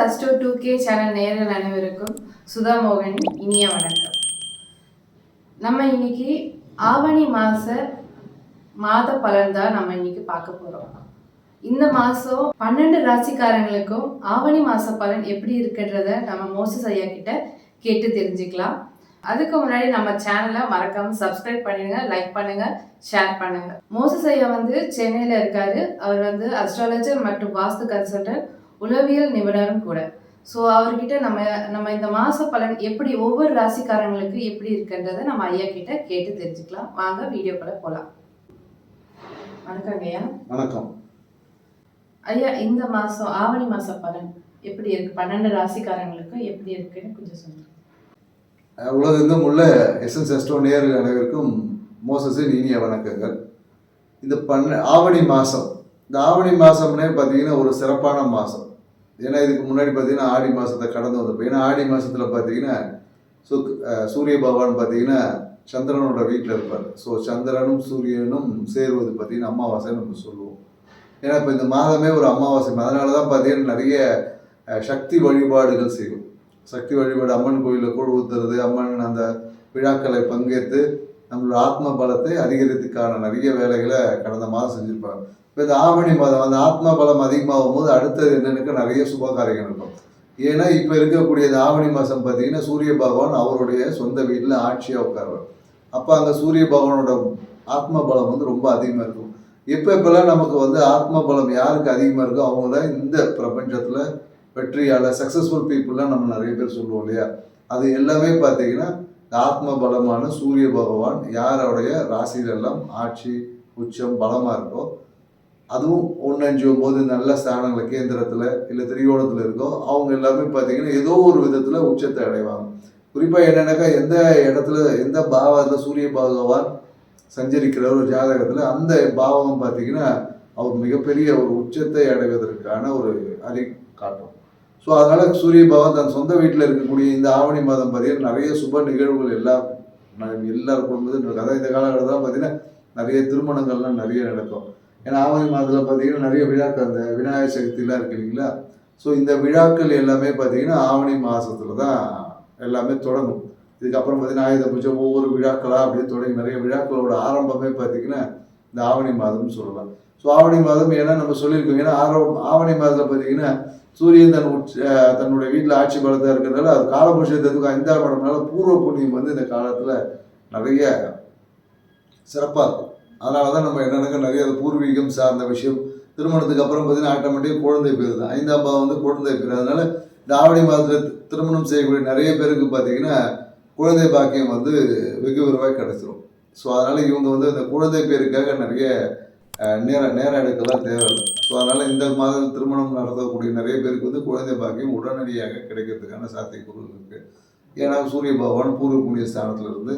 Astro 2K channel நேயர்கள் அனைவருக்கும் சுதா மோகனின் இனிய வணக்கம். நம்ம இன்னைக்கு ஆவணி மாத பலன் தான் நம்ம இன்னைக்கு பார்க்க போறோம். இந்த மாசம் 12 ராசிக்காரங்களுக்கும் ஆவணி மாச பலன் எப்படி இருக்குன்றத நம்ம மோசஸ் ஐயா கிட்ட கேட்டு தெரிஞ்சுக்கலாம். அதுக்கு முன்னாடி நம்ம சேனலை மறக்காம சப்ஸ்கிரைப் பண்ணிடுங்க, லைக் பண்ணுங்க, ஷேர் பண்ணுங்க. மோசஸ் ஐயா சென்னையில இருக்காரு. அவர் அஸ்ட்ராலஜர் மற்றும் வாஸ்து கன்சல்டன்ட், உளவியல் நிபுணரும் கூட. ஸோ அவர்கிட்ட நம்ம இந்த மாச பலன் எப்படி ஒவ்வொரு ராசிக்காரங்களுக்கு எப்படி இருக்குன்றதை நம்ம ஐயா கிட்ட கேட்டு தெரிஞ்சுக்கலாம். வாங்க வீடியோக்குள்ள போலாம். வணக்கம் ஐயா. வணக்கம் ஐயா. இந்த மாசம் ஆவணி மாச பலன் எப்படி இருக்கு, 12 ராசிக்காரங்களுக்கு எப்படி இருக்குன்னு கொஞ்சம் சொல்லுங்க. உலகெங்கும் உள்ள எஸ்என்ஸ் அஸ்ட்ரோ நேயர்கள் அனைவருக்கும் மோசஸின் இனிய வணக்கங்கள். இந்த ஆவணி மாதம், இந்த ஆவணி மாதம்னே பார்த்தீங்கன்னா ஒரு சிறப்பான மாதம். ஏன்னா இதுக்கு முன்னாடி பார்த்தீங்கன்னா ஆடி மாதத்தை கடந்து வந்திருப்போம். ஏன்னா ஆடி மாதத்தில் பார்த்தீங்கன்னா சூரிய பகவான் பார்த்தீங்கன்னா சந்திரனோட வீட்டில் இருப்பார். ஸோ சந்திரனும் சூரியனும் சேருவது பார்த்தீங்கன்னா அமாவாசை நம்ம சொல்லுவோம். ஏன்னா இப்போ இந்த மாதமே ஒரு அமாவாசை. அதனால தான் பார்த்தீங்கன்னா நிறைய சக்தி வழிபாடுகள் செய்வோம். சக்தி வழிபாடு, அம்மன் கோயிலில் கூழ் ஊத்துறது, அம்மன் அந்த விழாக்களை பங்கேற்று நம்மளோட ஆத்ம பலத்தை அதிகரித்துக்கான நிறைய வேலைகளை கடந்த மாதம் செஞ்சுருப்பாங்க. இப்போ இந்த ஆவணி மாதம் அந்த ஆத்ம பலம் அதிகமாகும் போது அடுத்தது என்னென்னு நிறைய சுபகாரியங்கள் இருக்கும். ஏன்னா இப்போ இருக்கக்கூடிய இந்த ஆவணி மாதம் பார்த்தீங்கன்னா சூரிய பகவான் அவருடைய சொந்த வீட்டில் ஆட்சியாக உட்காருவார். அப்போ அங்கே சூரிய பகவானோட ஆத்ம பலம் ரொம்ப அதிகமாக இருக்கும். எப்பெல்லாம் நமக்கு ஆத்ம பலம் யாருக்கு அதிகமாக இருக்கோ அவங்க தான் இந்த பிரபஞ்சத்தில் வெற்றியாளர், சக்ஸஸ்ஃபுல் பீப்புளெலாம் நம்ம நிறைய பேர் சொல்லுவோம் இல்லையா. அது எல்லாமே பார்த்தீங்கன்னா ஆத்ம பலமான சூரிய பகவான் யாரோடைய ராசியிலெல்லாம் ஆட்சி உச்சம் பலமாக இருக்கோ, அதுவும் 1, 5, 9 நல்ல ஸ்தானங்கள் கேந்திரத்தில் இல்லை திரிகோணத்தில் இருக்கோ அவங்க எல்லாமே பார்த்தீங்கன்னா ஏதோ ஒரு விதத்தில் உச்சத்தை அடைவாங்க. குறிப்பாக என்னென்னாக்கா எந்த இடத்துல எந்த பாவத்தில் சூரிய பகவான் சஞ்சரிக்கிற ஒரு ஜாதகத்தில் அந்த பாவகம் பார்த்தீங்கன்னா அவர் மிகப்பெரிய ஒரு உச்சத்தை அடைவதற்கான ஒரு அறி காட்டும். ஸோ அதனால் சூரிய பகவான் தன் சொந்த வீட்டில் இருக்கக்கூடிய இந்த ஆவணி மாதம் பார்த்தீங்கன்னா நிறைய சுப நிகழ்வுகள் எல்லாரும் குடும்பத்தில் அதாவது இந்த காலகட்டத்தில் பார்த்தீங்கன்னா நிறைய திருமணங்கள்லாம் நிறைய நடக்கும். ஏன்னா ஆவணி மாதத்தில் பார்த்தீங்கன்னா நிறைய விழாக்கள், அந்த விநாயகர் சதுர்த்திலாம் இருக்கு இல்லைங்களா. ஸோ இந்த விழாக்கள் எல்லாமே பார்த்தீங்கன்னா ஆவணி மாதத்தில் தான் எல்லாமே தொடங்கும். இதுக்கப்புறம் பார்த்தீங்கன்னா ஆயுத பூஜை, ஒவ்வொரு விழாக்களாக அப்படியே தொடங்கி நிறைய விழாக்களோட ஆரம்பமே பார்த்தீங்கன்னா இந்த ஆவணி மாதம்னு சொல்லலாம். ஸோ ஆவணி மாதம் ஏன்னா நம்ம சொல்லியிருக்கோம், ஏன்னா ஆவணி மாதத்தில் பார்த்தீங்கன்னா சூரியன் தன்னுடைய வீட்டில் ஆட்சி பலத்தாக இருக்கிறதுனால அது காலபுருஷத்துக்கு 5ஆம் இடம்னால பூர்வ புண்ணியம் இந்த காலத்தில் நிறைய சிறப்பாக இருக்கும். அதனால தான் நம்ம என்னென்னாக்கா நிறைய அது பூர்வீகம் சார்ந்த விஷயம். திருமணத்துக்கு அப்புறம் பார்த்தீங்கன்னா ஆட்டோமேட்டிக் குழந்தை பேர் தான் 5ஆம் பாவம் குழந்தை பேர். அதனால இந்த ஆவணி மாதத்தில் திருமணம் செய்யக்கூடிய நிறைய பேருக்கு பார்த்தீங்கன்னா குழந்தை பாக்கியம் வெகு விரைவாக கிடைச்சிரும். ஸோ அதனால் இவங்க இந்த குழந்தை பேருக்காக நிறைய நேரம் எடுக்கலாம் தேவையில்லை. ஸோ அதனால் இந்த மாதம் திருமணம் நடத்தக்கூடிய நிறைய பேருக்கு குழந்தை பாக்கியம் உடனடியாக கிடைக்கிறதுக்கான சாத்தியக்கூறுகள் இருக்குது. ஏன்னா சூரிய பகவான் பூர்வ புண்ணிய ஸ்தானத்திலிருந்து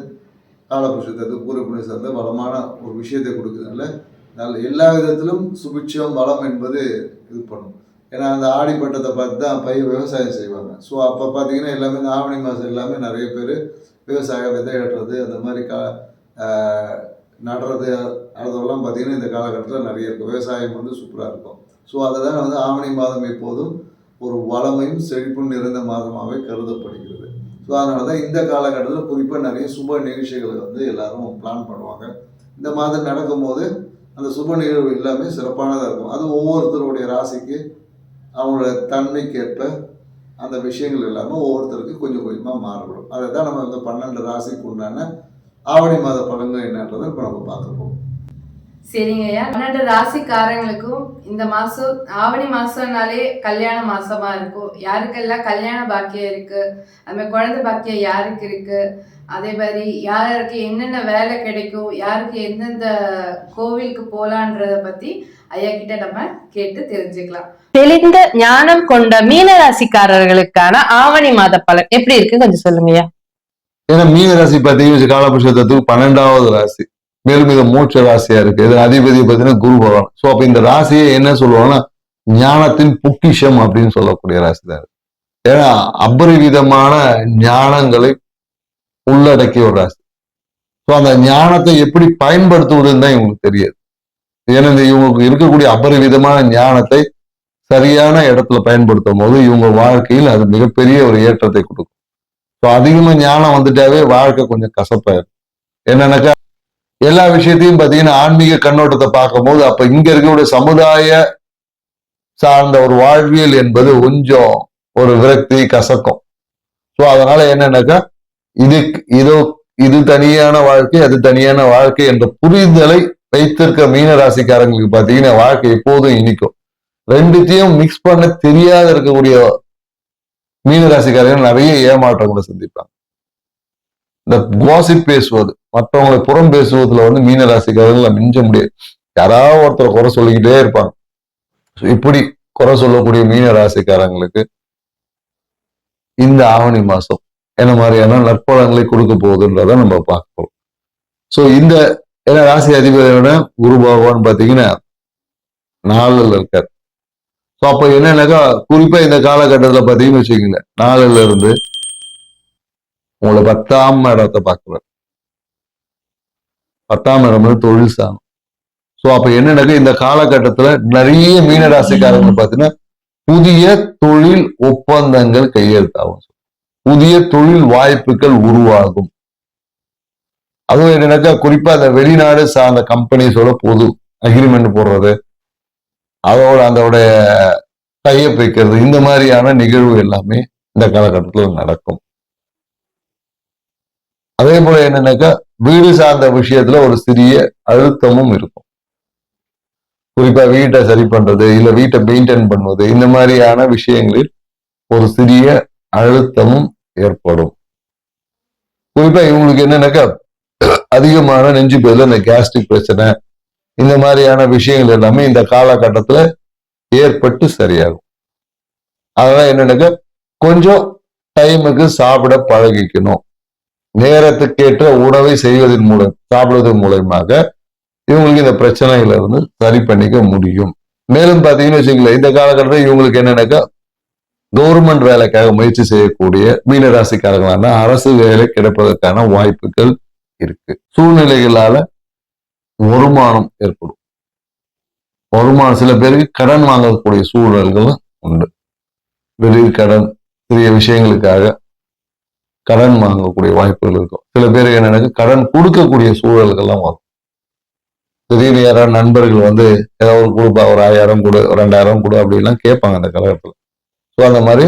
காலபுருஷத்தை பூர்வ புண்ணிய ஸ்தானத்தை வளமான ஒரு விஷயத்தை கொடுக்குறதுனால எல்லா விதத்திலும் சுபிட்சம் வளம் என்பது இது பண்ணும். ஏன்னா அந்த ஆடிப்பட்டத்தை பார்த்து தான் விவசாயம் செய்வாங்க. ஸோ அப்போ பார்த்தீங்கன்னா எல்லாமே இந்த ஆவணி மாதம் எல்லாமே நிறைய பேர் விவசாயம் விதை ஏற்றுறது அந்த மாதிரி நடுறது அதெல்லாம் பார்த்தீங்கன்னா இந்த காலகட்டத்தில் நிறைய இருக்கும். விவசாயம் சூப்பராக இருக்கும். ஸோ அதை தான் ஆவணி மாதம் எப்போதும் ஒரு வளமையும் செழிப்பும் நிறைந்த மாதமாகவே கருதப்படுகிறது. ஸோ அதனால தான் இந்த காலகட்டத்தில் குறிப்பாக நிறைய சுப நிகழ்ச்சிகளை எல்லாரும் பிளான் பண்ணுவாங்க. இந்த மாதம் நடக்கும்போது அந்த சுப நிகழ்வு எல்லாமே சிறப்பானதாக இருக்கும். அது ஒவ்வொருத்தருடைய ராசிக்கு அவங்களோட தன்மைக்கேற்ப அந்த விஷயங்கள் எல்லாமே ஒவ்வொருத்தருக்கு கொஞ்சம் கொஞ்சமாக மாறுபடும். அதை தான் நம்ம 12 ராசிக்கு உண்டான ஆவணி மாத பலன்கள் என்னன்றதை இப்போ நம்ம பார்த்துருப்போம். சரிங்க ஐயா. 12 ராசிக்காரங்களுக்கும் இந்த மாசம் ஆவணி மாசம்னாலே கல்யாண மாசமா இருக்கும். யாருக்கெல்லாம் கல்யாண பாக்கியம் இருக்கு, அது மாதிரி குழந்தை பாக்கியம் யாருக்கு இருக்கு, அதே மாதிரி யாருக்கு என்னென்ன வேலை கிடைக்கும், யாருக்கு எந்தெந்த கோவிலுக்கு போலான்றத பத்தி ஐயா கிட்ட நம்ம கேட்டு தெரிஞ்சுக்கலாம். தெளிந்த ஞானம் கொண்ட மீன ராசிக்காரர்களுக்கான ஆவணி மாத பலன் எப்படி இருக்கு கொஞ்சம் சொல்லுங்க ஐயா. ஏன்னா மீன ராசி பார்த்தீங்கன்னா காலபுருஷத்துக்கு 12வது ராசி, மேலும் இது மோட்ச ராசியா இருக்கு. இது அதிபதி பார்த்தீங்கன்னா குரு பகவான். ஸோ அப்ப இந்த ராசியை என்ன சொல்லுவாங்கன்னா ஞானத்தின் பொக்கிஷம் அப்படின்னு சொல்லக்கூடிய ராசி தான். ஏன்னா அபரிவிதமான ஞானங்களை உள்ளடக்கிய ஒரு ராசி. ஸோ அந்த ஞானத்தை எப்படி பயன்படுத்துவதுன்னு தான் இவங்களுக்கு தெரியாது. ஏன்னா இவங்களுக்கு இருக்கக்கூடிய அபரிவிதமான ஞானத்தை சரியான இடத்துல பயன்படுத்தும் போது இவங்க வாழ்க்கையில் அது மிகப்பெரிய ஒரு ஏற்றத்தை கொடுக்கும். ஸோ அதிகமா ஞானம் வந்துட்டாவே வாழ்க்கை கொஞ்சம் கசப்பாயிரும். என்னன்னாக்கா எல்லா விஷயத்தையும் பார்த்தீங்கன்னா ஆன்மீக கண்ணோட்டத்தை பார்க்கும்போது அப்ப இங்க இருக்கக்கூடிய சமுதாய சார்ந்த ஒரு வாழ்வியல் என்பது கொஞ்சம் ஒரு விரக்தி கசக்கும். ஸோ அதனால என்னன்னாக்கா இது தனியான வாழ்க்கை, அது தனியான வாழ்க்கை என்ற புரிதலை வைத்திருக்க மீன ராசிக்காரங்களுக்கு பார்த்தீங்கன்னா வாழ்க்கை எப்போதும் இனிக்கும். ரெண்டுத்தையும் மிக்ஸ் பண்ண தெரியாத இருக்கக்கூடிய மீன ராசிக்காரர்கள் நிறைய ஏமாற்றங்களை சந்திப்பாங்க. இந்த காசிப் பேசுவது, மற்றவங்களை புறம் பேசுவதுல மீன ராசிக்காரர்கள் மிஞ்ச முடியாது. யாராவது ஒருத்தர் குறை சொல்லிக்கிட்டே இருப்பாங்க. இப்படி குறை சொல்லக்கூடிய மீன ராசிக்காரங்களுக்கு இந்த ஆவணி மாசம் என்ன மாதிரியான நற்பலன்களை கொடுக்க போகுதுன்றத நம்ம பார்க்கிறோம். ஸோ இந்த ராசி அதிபதியோட குரு பகவான் பார்த்தீங்கன்னா 4ல் இருக்கார். ஸோ அப்ப என்னன்னாக்கா குறிப்பா இந்த காலகட்டத்தில் பார்த்தீங்கன்னு வச்சுக்கோங்க, 4ல் இருந்து உங்களை 10ஆம் இடத்தை பார்க்கிறார். 10ஆம் இடம் தொழில் சாணம். ஸோ அப்ப என்னன்னாக்கா இந்த காலகட்டத்துல நிறைய மீனராசிக்காரங்க பார்த்தீங்கன்னா புதிய தொழில் ஒப்பந்தங்கள் கையெழுத்தாகும், புதிய தொழில் வாய்ப்புகள் உருவாகும். அதுவும் என்னன்னாக்கா குறிப்பா அந்த வெளிநாடு சார்ந்த கம்பெனிஸோட பொது அக்ரிமெண்ட் போடுறது, அதோட டைப் வைக்கிறது, இந்த மாதிரியான நிகழ்வு எல்லாமே இந்த காலகட்டத்தில் நடக்கும். அதே போல என்னன்னாக்கா வீடு சார்ந்த விஷயத்துல ஒரு சிறிய அழுத்தமும் இருக்கும். குறிப்பா வீட்டை சரி பண்றது, இல்ல வீட்டை மெயின்டைன் பண்ணுவது, இந்த மாதிரியான விஷயங்களில் ஒரு சிறிய அழுத்தமும் ஏற்படும். குறிப்பா இவங்களுக்கு என்னன்னாக்கா அதிகமான நெஞ்சு பேர்ல இந்த கேஸ்ட்ரிக் பிரச்சனை, இந்த மாதிரியான விஷயங்கள் எல்லாமே இந்த காலகட்டத்துல ஏற்பட்டு சரியாகும். அதெல்லாம் என்னன்னாக்கா கொஞ்சம் டைமுக்கு சாப்பிட பழகிக்கணும். நேரத்துக்கேற்ற உணவை செய்வதன் மூலம், சாப்பிடுவதன் மூலமாக இவங்களுக்கு இந்த பிரச்சனைகளை சரி பண்ணிக்க முடியும். மேலும் பாத்தீங்கன்னு வச்சுக்கல, இந்த காலகட்டத்தில் இவங்களுக்கு என்னன்னாக்கா கவர்மெண்ட் வேலைக்காக முயற்சி செய்யக்கூடிய மீனராசிக்காரங்களான அரசு வேலை கிடைப்பதற்கான வாய்ப்புகள் இருக்கு. சூழ்நிலைகளால வருமானம் ஏற்படும். வருமானம் சில பேருக்கு கடன் வாங்கக்கூடிய சூழல்களும் உண்டு. வெளியில் கடன், சிறிய விஷயங்களுக்காக கடன் வாங்கக்கூடிய வாய்ப்புகள் இருக்கும். சில பேருக்கு என்னன்னா கடன் கொடுக்கக்கூடிய சூழல்கள்லாம் வரும். திடீர்னு யாராவது நண்பர்கள் ஏதாவது ஒரு கொடுப்பா, ஒரு 1000 கொடு, 2000 கொடு அப்படின்லாம் கேட்பாங்க அந்த காலகட்டத்தில். ஸோ அந்த மாதிரி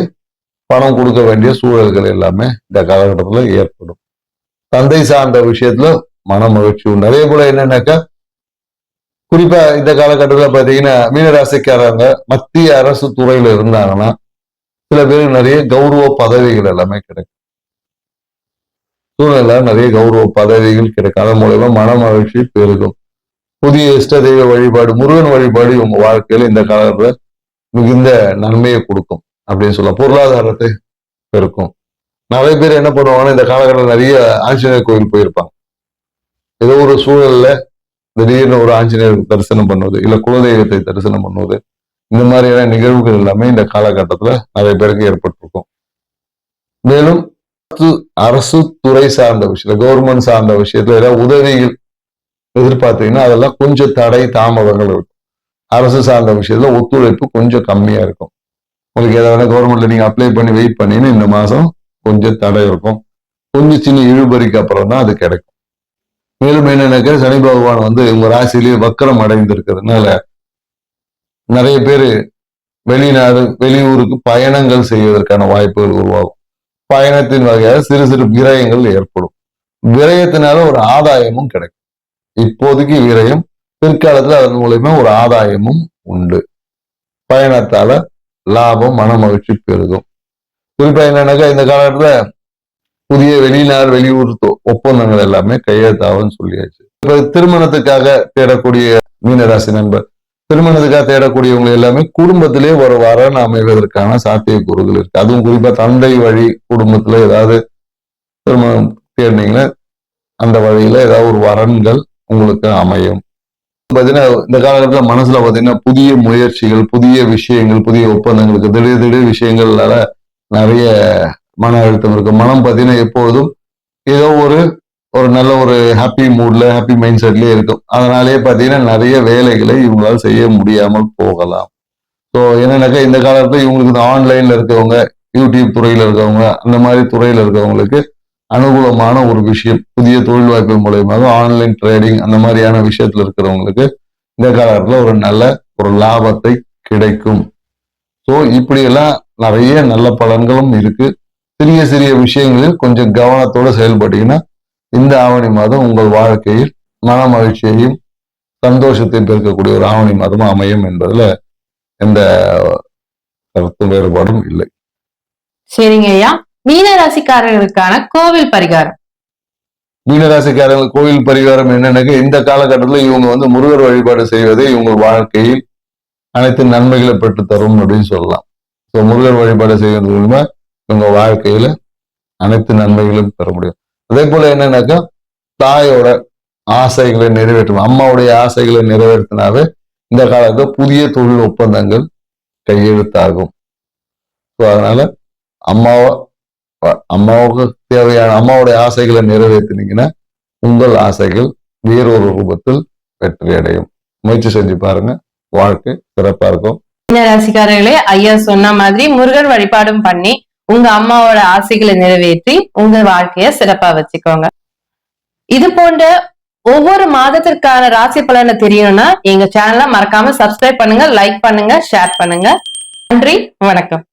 பணம் கொடுக்க வேண்டிய சூழல்கள் எல்லாமே இந்த காலகட்டத்தில் ஏற்படும். தந்தை சார்ந்த விஷயத்துல மன மகிழ்ச்சி உண்டு. அதே போல என்னன்னாக்கா குறிப்பா இந்த காலகட்டத்தில் பார்த்தீங்கன்னா மீனராசிக்காரங்க மத்திய அரசு துறையில இருந்தாங்கன்னா சில பேருக்கு நிறைய கௌரவ பதவிகள் எல்லாமே கிடைக்கும். சூழ்நிலை நிறைய கௌரவ பதவிகள் கிடைக்கும். அதன் மூலமா மன மகிழ்ச்சி பெருகும். புதிய இஷ்ட தெய்வ வழிபாடு, முருகன் வழிபாடு உங்க வாழ்க்கையில இந்த காலத்துல மிகுந்த நன்மையை கொடுக்கும் அப்படின்னு சொல்லலாம். பொருளாதாரத்தை பெருக்கும். நிறைய பேர் என்ன பண்ணுவாங்கன்னா இந்த காலகட்டத்தில் நிறைய ஆஞ்சநேயர் கோயில் போயிருப்பாங்க. ஏதோ ஒரு சூழல்ல திடீர்னு ஒரு ஆஞ்சநேயர் தரிசனம் பண்ணுவது, இல்ல குலதெய்வத்தை தரிசனம் பண்ணுவது, இந்த மாதிரியான நிகழ்வுகள் எல்லாமே இந்த காலகட்டத்துல நிறைய பேருக்கு ஏற்பட்டிருக்கும். மேலும் அரசு துறை சார்ந்த விஷயம், கவர்மெண்ட் சார்ந்த விஷயத்துல ஏதாவது உதவிகள் எதிர்பார்த்தீங்கன்னா அதெல்லாம் கொஞ்சம் தடை தாமதங்கள் இருக்கும். அரசு சார்ந்த விஷயத்துல ஒத்துழைப்பு கொஞ்சம் கம்மியா இருக்கும். உங்களுக்கு ஏதாவது கவர்மெண்ட்ல நீங்க அப்ளை பண்ணி வெயிட் பண்ணீங்கன்னா இந்த மாசம் கொஞ்சம் தடை இருக்கும். கொஞ்சம் சின்ன இழுபறிக்கு அப்புறம் தான் அது கிடைக்கும். மேலும் என்னன்னாக்க சனி பகவான் உங்க ராசியிலேயே வக்கரம் அடைந்திருக்கிறதுனால நிறைய பேர் வெளிநாடு, வெளியூருக்கு பயணங்கள் செய்வதற்கான வாய்ப்புகள் உருவாகும். பயணத்தின் வகையாக சிறு சிறு விரயங்கள் ஏற்படும். விரயத்தினால ஒரு ஆதாயமும் கிடைக்கும். இப்போதைக்கு விரயம், பிற்காலத்துல அதன் மூலமா ஒரு ஆதாயமும் உண்டு. பயணத்தால லாபம், மன மகிழ்ச்சி பெருகும். குறிப்பா என்னன்னாக்கா இந்த காலத்துல புதிய வெளிநாடு, வெளியூர் ஒப்பந்தங்கள் எல்லாமே கையெழுத்தாகும்னு சொல்லியாச்சு. இப்ப திருமணத்துக்காக தேடக்கூடிய மீனராசி நண்பர், திருமணத்துக்காக தேடக்கூடியவங்க எல்லாமே குடும்பத்திலே ஒரு வரன் அமைவதற்கான சாத்தியக்கூறுகள் இருக்கு. அதுவும் குறிப்பா தந்தை வழி குடும்பத்துல ஏதாவது திருமணம் தேடினீங்கன்னா அந்த வழியில ஏதாவது ஒரு வரன்கள் உங்களுக்கு அமையும். பாத்தீங்கன்னா இந்த காலகட்டத்தில் மனசுல பாத்தீங்கன்னா புதிய முயற்சிகள், புதிய விஷயங்கள், புதிய ஒப்பந்தங்களுக்கு திடீர் விஷயங்கள்னால நிறைய மன அழுத்தம் இருக்கும். மனம் பாத்தீங்கன்னா எப்பொழுதும் ஏதோ ஒரு நல்ல ஒரு ஹாப்பி மூட்ல, ஹாப்பி மைண்ட் செட்லயே இருக்கும். அதனாலேயே பாத்தீங்கன்னா நிறைய வேலைகளை இவங்களால செய்ய முடியாமல் போகலாம். ஸோ என்னன்னாக்கா இந்த காலத்துல இவங்களுக்கு இந்த ஆன்லைன்ல இருக்கவங்க, யூடியூப் துறையில இருக்கவங்க, அந்த மாதிரி துறையில இருக்கவங்களுக்கு அனுகூலமான ஒரு விஷயம். புதிய தொழில் வாய்ப்பு மூலயமாக ஆன்லைன் ட்ரேடிங் அந்த மாதிரியான விஷயத்துல இருக்கிறவங்களுக்கு இந்த காலத்துல ஒரு நல்ல ஒரு லாபத்தை கிடைக்கும். ஸோ இப்படியெல்லாம் நிறைய நல்ல பலன்களும் இருக்கு. சிறிய சிறிய விஷயங்களில் கொஞ்சம் கவனத்தோட செயல்பட்டீங்கன்னா இந்த ஆவணி மாதம் உங்கள் வாழ்க்கையில் மன மகிழ்ச்சியையும் சந்தோஷத்தையும் பெருக்கக்கூடிய ஒரு ஆவணி மாதமும் அமையும் என்பதுல எந்த கருத்து வேறுபாடும் இல்லை. சரிங்க ஐயா. மீன ராசிக்காரர்களுக்கான கோவில் பரிகாரம். மீனராசிக்காரர்கள் கோயில் பரிகாரம் என்னன்னாக்க, இந்த காலகட்டத்தில் இவங்க முருகர் வழிபாடு செய்வதே இவங்க வாழ்க்கையில் அனைத்து நன்மைகளை பெற்று தரும் அப்படின்னு சொல்லலாம். ஸோ முருகர் வழிபாடு செய்வது மூலமா இவங்க வாழ்க்கையில அனைத்து நன்மைகளும் பெற முடியும். அதே போல என்னன்னாக்கா, தாயோட ஆசைகளை நிறைவேற்றும், அம்மாவுடைய ஆசைகளை நிறைவேற்றினாவே இந்த காலத்துல புதிய தொழில் ஒப்பந்தங்கள் கையெழுத்தாகும். ஸோ அதனால அம்மாவுக்கு தேவையான அம்மாவுடைய ஆசைகளை நிறைவேற்றினீங்கன்னா உங்கள் ஆசைகள் வேறொரு ரூபத்தில் வெற்றி அடையும். முயற்சி செஞ்சு பாருங்க, வாழ்க்கை சிறப்பா இருக்கும். மீன ராசிக்காரர்களே, ஐயா சொன்ன மாதிரி முருகர் வழிபாடும் பண்ணி உங்க அம்மாவோட ஆசைகளை நிறைவேற்றி உங்க வாழ்க்கைய சிறப்பா வச்சுக்கோங்க. இது போன்ற ஒவ்வொரு மாதத்திற்கான ராசி பலனை தெரியணும்னா எங்க சேனலை மறக்காம சப்ஸ்கிரைப் பண்ணுங்க, லைக் பண்ணுங்க, ஷேர் பண்ணுங்க. நன்றி, வணக்கம்.